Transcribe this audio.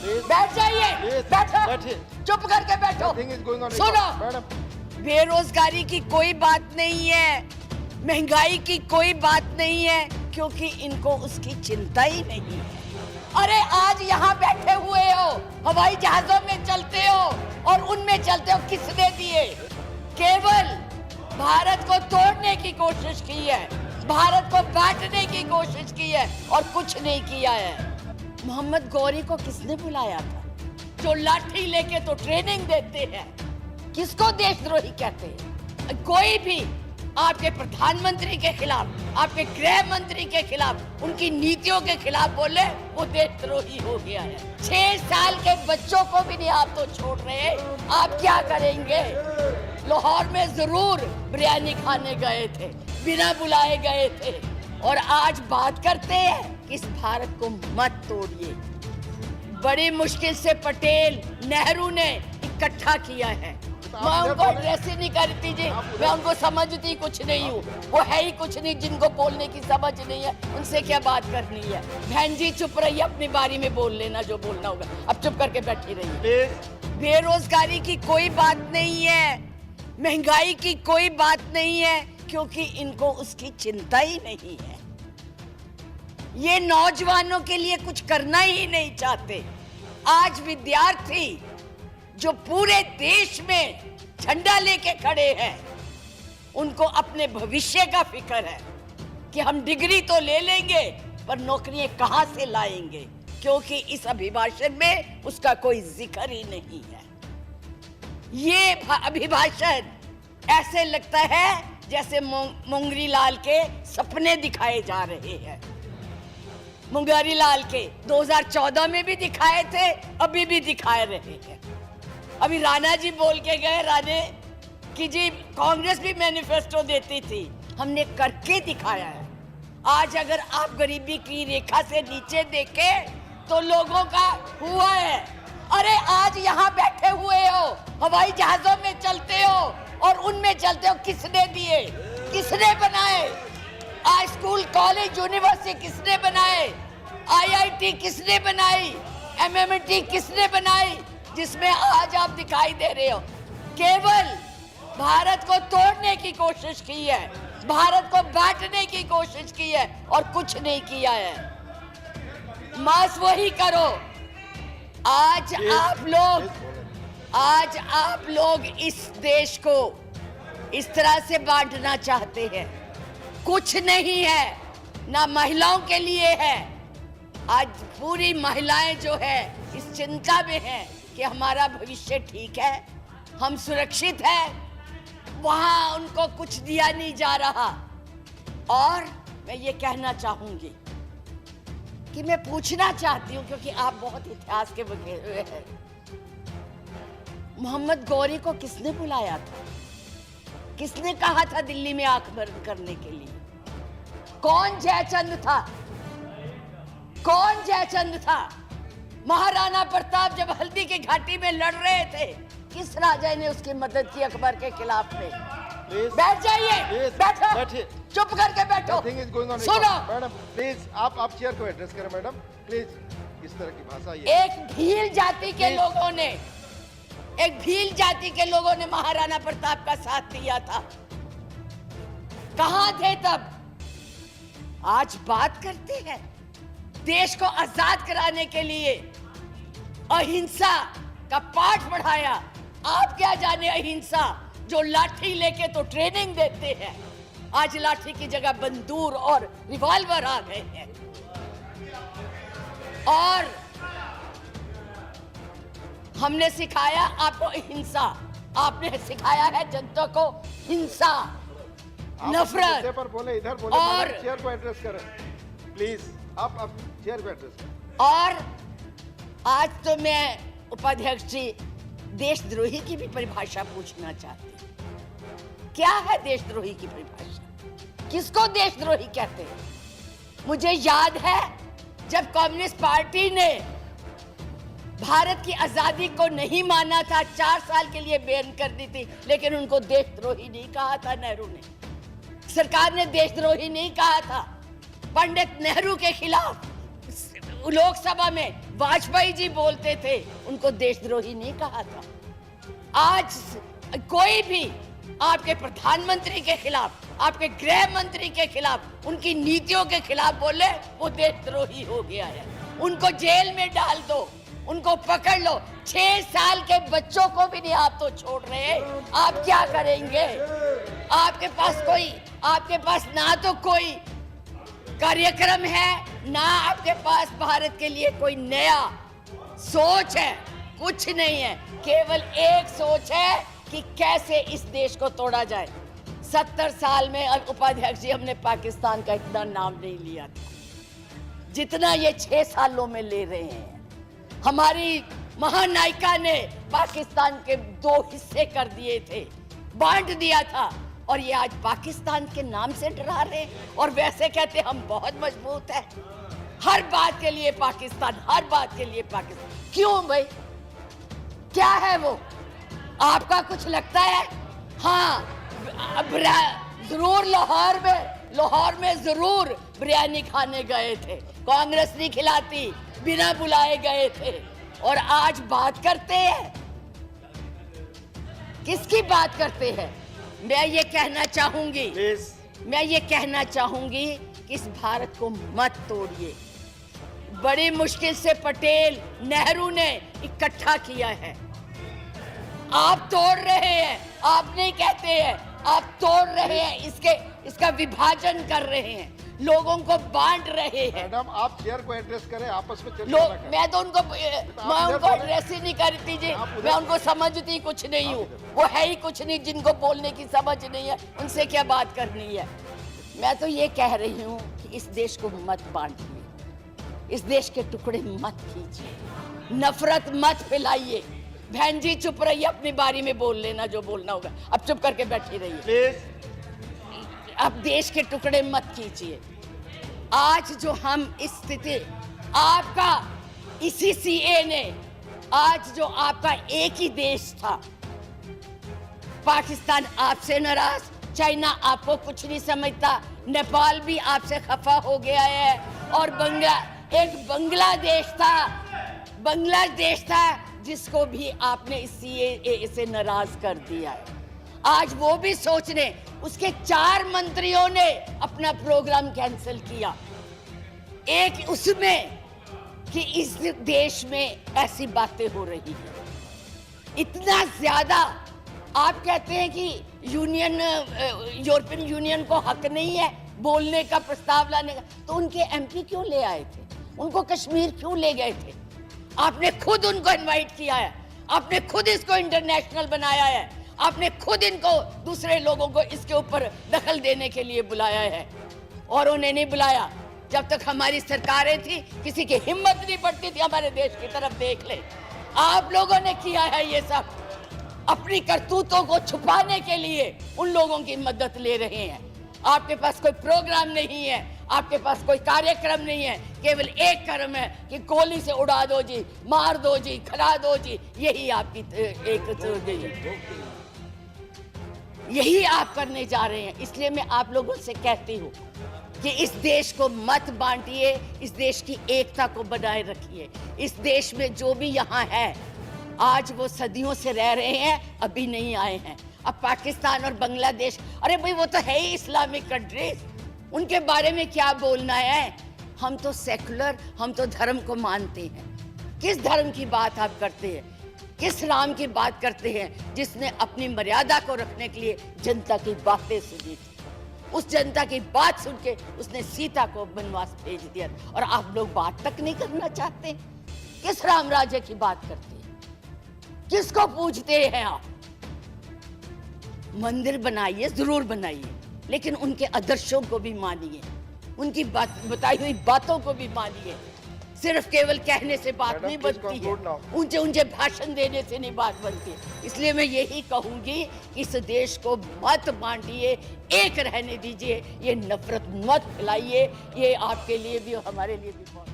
बैठ जाइए, बैठो, चुप करके बैठो। सुनो, बेरोजगारी की कोई बात नहीं है, महंगाई की कोई बात नहीं है, क्योंकि इनको उसकी चिंता ही नहीं है। अरे आज यहाँ बैठे हुए हो, हवाई जहाजों में चलते हो और उनमें चलते हो, किसने दिए? केवल भारत को तोड़ने की कोशिश की है, भारत को बांटने की कोशिश की है और कुछ नहीं किया है। मोहम्मद गौरी को किसने बुलाया था? जो लाठी लेके तो ट्रेनिंग देते हैं। किसको देशद्रोही कहते हैं? कोई भी आपके प्रधानमंत्री के खिलाफ, आपके गृह मंत्री के खिलाफ, उनकी नीतियों के खिलाफ बोले, वो देशद्रोही हो गया है। 6 साल के बच्चों को भी नहीं आप तो छोड़ रहे, आप क्या करेंगे? लाहौर में जरूर बिरयानी खाने गए थे, बिना बुलाए गए थे, और आज बात करते हैं कि इस भारत को मत तोड़िए। बड़ी मुश्किल से पटेल, नेहरू ने इकट्ठा किया है। मैं उनको एड्रेस ही नहीं करती जी, मैं उनको समझती कुछ नहीं हूँ, वो है ही कुछ नहीं, जिनको बोलने की समझ नहीं है उनसे क्या बात करनी है। बहन जी चुप रहिए, अपनी बारी में बोल लेना जो बोलना होगा, अब चुप करके बैठी रहिए। बेरोजगारी की कोई बात नहीं है, महंगाई की कोई बात नहीं है, क्योंकि इनको उसकी चिंता ही नहीं है। ये नौजवानों के लिए कुछ करना ही नहीं चाहते। आज विद्यार्थी जो पूरे देश में झंडा लेके खड़े हैं, उनको अपने भविष्य का फिक्र है कि हम डिग्री तो ले लेंगे पर नौकरियां कहां से लाएंगे, क्योंकि इस अभिभाषण में उसका कोई जिक्र ही नहीं है। ये अभिभाषण ऐसे लगता है जैसे मुंगरी लाल के सपने दिखाए जा रहे हैं। मुंगरी लाल के 2014 में भी दिखाए थे, अभी भी दिखाए रहे हैं। अभी राणा जी बोल के गए, राणे कि जी कांग्रेस भी मैनिफेस्टो देती थी, हमने करके दिखाया है। आज अगर आप गरीबी की रेखा से नीचे देखें तो लोगों का हुआ है। अरे आज यहाँ बैठे हुए हो, हवाई जहाजों में चलते हो और उनमें चलते हो, किसने दिए? किसने बनाए? आज स्कूल, कॉलेज, यूनिवर्सिटी किसने बनाए? IIT किसने बनाई? MMT किसने बनाई? जिसमें आज आप दिखाई दे रहे हो केवल भारत को तोड़ने की कोशिश की है, भारत को बांटने की कोशिश की है और कुछ नहीं किया है। मास वही करो। आज आप लोग इस देश को इस तरह से बांटना चाहते हैं। कुछ नहीं है, ना महिलाओं के लिए है। आज पूरी महिलाएं जो है इस चिंता में है कि हमारा भविष्य ठीक है, हम सुरक्षित हैं, वहां उनको कुछ दिया नहीं जा रहा। और मैं ये कहना चाहूंगी कि मैं पूछना चाहती हूँ, क्योंकि आप बहुत इतिहास के बगे हुए हैं, मोहम्मद गौरी को किसने बुलाया था? किसने कहा था दिल्ली में आंख बंद करने के लिए? कौन जयचंद था? कौन जयचंद था? महाराणा प्रताप जब हल्दी की घाटी में लड़ रहे थे, किस राजा ने उसकी मदद की अकबर के खिलाफ में? बैठ जाइए, बैठो, चुप करके बैठो। सुनो मैडम प्लीज, आप चेयर को एड्रेस करें मैडम प्लीज। इस तरह की भाषा एक भील जाति के लोगों ने, एक भील जाति के लोगों ने महाराणा प्रताप का साथ दिया था। कहां थे तब? आज बात करते हैं देश को आजाद कराने के लिए अहिंसा का पाठ पढ़ाया। आप क्या जाने अहिंसा, जो लाठी लेके तो ट्रेनिंग देते हैं, आज लाठी की जगह बंदूक और रिवॉल्वर आ गए हैं। और हमने सिखाया आपको अहिंसा, आपने सिखाया है जनता को हिंसा, नफरत। पर बोले, इधर बोले, और चेयर को एड्रेस करें प्लीज। आप चेयर को एड्रेस करें। और आज तो मैं उपाध्यक्ष जी देशद्रोही की भी परिभाषा पूछना चाहती हूँ। क्या है देशद्रोही की परिभाषा? किसको देशद्रोही कहते हैं? मुझे याद है जब कम्युनिस्ट पार्टी ने भारत की आजादी को नहीं माना था, 4 साल के लिए बैन कर दी थी, लेकिन उनको देशद्रोही नहीं कहा था नेहरू ने। सरकार ने देशद्रोही नहीं कहा था। पंडित नेहरू के खिलाफ लोकसभा में वाजपेयी जी बोलते थे, उनको देशद्रोही नहीं कहा था। आज कोई भी आपके प्रधानमंत्री के खिलाफ, आपके गृह मंत्री के खिलाफ, उनकी नीतियों के खिलाफ बोले, वो देशद्रोही हो गया है। उनको जेल में डाल दो, उनको पकड़ लो। 6 साल के बच्चों को भी नहीं आप तो छोड़ रहे हैं। आप क्या करेंगे? आपके पास ना तो कोई कार्यक्रम है, ना आपके पास भारत के लिए कोई नया सोच है, कुछ नहीं है। केवल एक सोच है कि कैसे इस देश को तोड़ा जाए। 70 साल में उपाध्यक्ष जी हमने पाकिस्तान का इतना नाम नहीं लिया था जितना ये 6 सालों में ले रहे हैं। हमारी महानायिका ने पाकिस्तान के 2 हिस्से कर दिए थे, बांट दिया था, और ये आज पाकिस्तान के नाम से डरा रहे हैं। और वैसे कहते हम बहुत मजबूत है, हर बात के लिए पाकिस्तान, हर बात के लिए पाकिस्तान। क्यों भाई? क्या है वो? आपका कुछ लगता है? हाँ, जरूर लाहौर में जरूर बिरयानी खाने गए थे, कांग्रेस नहीं खिलाती, बिना बुलाए गए थे। और आज बात करते हैं, किसकी बात करते हैं? मैं ये कहना चाहूंगी कि इस भारत को मत तोड़िए। बड़ी मुश्किल से पटेल, नेहरू ने इकट्ठा किया है, आप तोड़ रहे हैं। आप नहीं कहते हैं, आप तोड़ रहे हैं, इसका विभाजन कर रहे हैं, लोगों को बांट रहे हैं। मैडम, आप चेयर को एड्रेस करें, आपस में चर्चा करें। मैं उनको एड्रेस ही नहीं करती जी, मैं उनको समझती कुछ नहीं हूँ। वो है ही कुछ नहीं, जिनको बोलने की समझ नहीं है, उनसे क्या बात करनी है। मैं तो ये कह रही हूँ कि इस देश को मत बांटिए, इस देश के टुकड़े मत कीजिए, नफरत मत फैलाइए। बहन जी चुप रहिए, अपनी बारी में बोल लेना जो बोलना होगा, अब चुप करके बैठी रहिए प्लीज। अब देश के टुकड़े मत कीजिए। आज जो हम इस स्थिति, आपका इसी सीए ने, आज जो आपका एक ही देश था, पाकिस्तान आपसे नाराज, चाइना आपको कुछ नहीं समझता, नेपाल भी आपसे खफा हो गया है, और बांग्लादेश था जिसको भी आपने इस सीएए से नाराज कर दिया है। आज वो भी सोच रहे, उसके 4 मंत्रियों ने अपना प्रोग्राम कैंसिल किया, एक उसमें कि इस देश में ऐसी बातें हो रही है। इतना ज्यादा आप कहते हैं कि यूरोपियन यूनियन को हक नहीं है बोलने का, प्रस्ताव लाने का, तो उनके एमपी क्यों ले आए थे? उनको कश्मीर क्यों ले गए थे? आपने खुद उनको इनवाइट किया है, आपने खुद इसको इंटरनेशनल बनाया है, आपने खुद इनको, दूसरे लोगों को इसके ऊपर दखल देने के लिए बुलाया है। और उन्हें नहीं बुलाया जब तक हमारी सरकारें थी, किसी की हिम्मत नहीं पड़ती थी हमारे देश की तरफ देख ले। आप लोगों ने किया है ये सब, अपनी करतूतों को छुपाने के लिए उन लोगों की मदद ले रहे हैं। आपके पास कोई प्रोग्राम नहीं है, आपके पास कोई कार्यक्रम नहीं है, केवल एक कर्म है कि गोली से उड़ा दो जी, मार दो जी, खिला दो जी, यही आपकी यही आप करने जा रहे हैं। इसलिए मैं आप लोगों से कहती हूँ कि इस देश को मत बांटिए, इस देश की एकता को बनाए रखिए। इस देश में जो भी यहाँ है, आज वो सदियों से रह रहे हैं, अभी नहीं आए हैं। अब पाकिस्तान और बांग्लादेश, अरे भाई वो तो है ही इस्लामिक कंट्रीज, उनके बारे में क्या बोलना है? हम तो सेकुलर, हम तो धर्म को मानते हैं। किस धर्म की बात आप करते हैं? किस राम की बात करते हैं जिसने अपनी मर्यादा को रखने के लिए जनता की बातें सुनी थी? उस जनता की बात सुन के उसने सीता को वनवास भेज दिया, और आप लोग बात तक नहीं करना चाहते। किस राम राज्य की बात करते हैं? किसको पूजते हैं आप? मंदिर बनाइए, जरूर बनाइए, लेकिन उनके आदर्शों को भी मानिए, उनकी बताई हुई बातों को भी मानिए। सिर्फ केवल कहने से बात नहीं बनती है, ऊंचे ऊंचे भाषण देने से नहीं बात बनती। इसलिए मैं यही कहूंगी कि इस देश को मत बांटिए, एक रहने दीजिए, ये नफरत मत फैलाइए। ये आपके लिए भी, हमारे लिए भी बहुत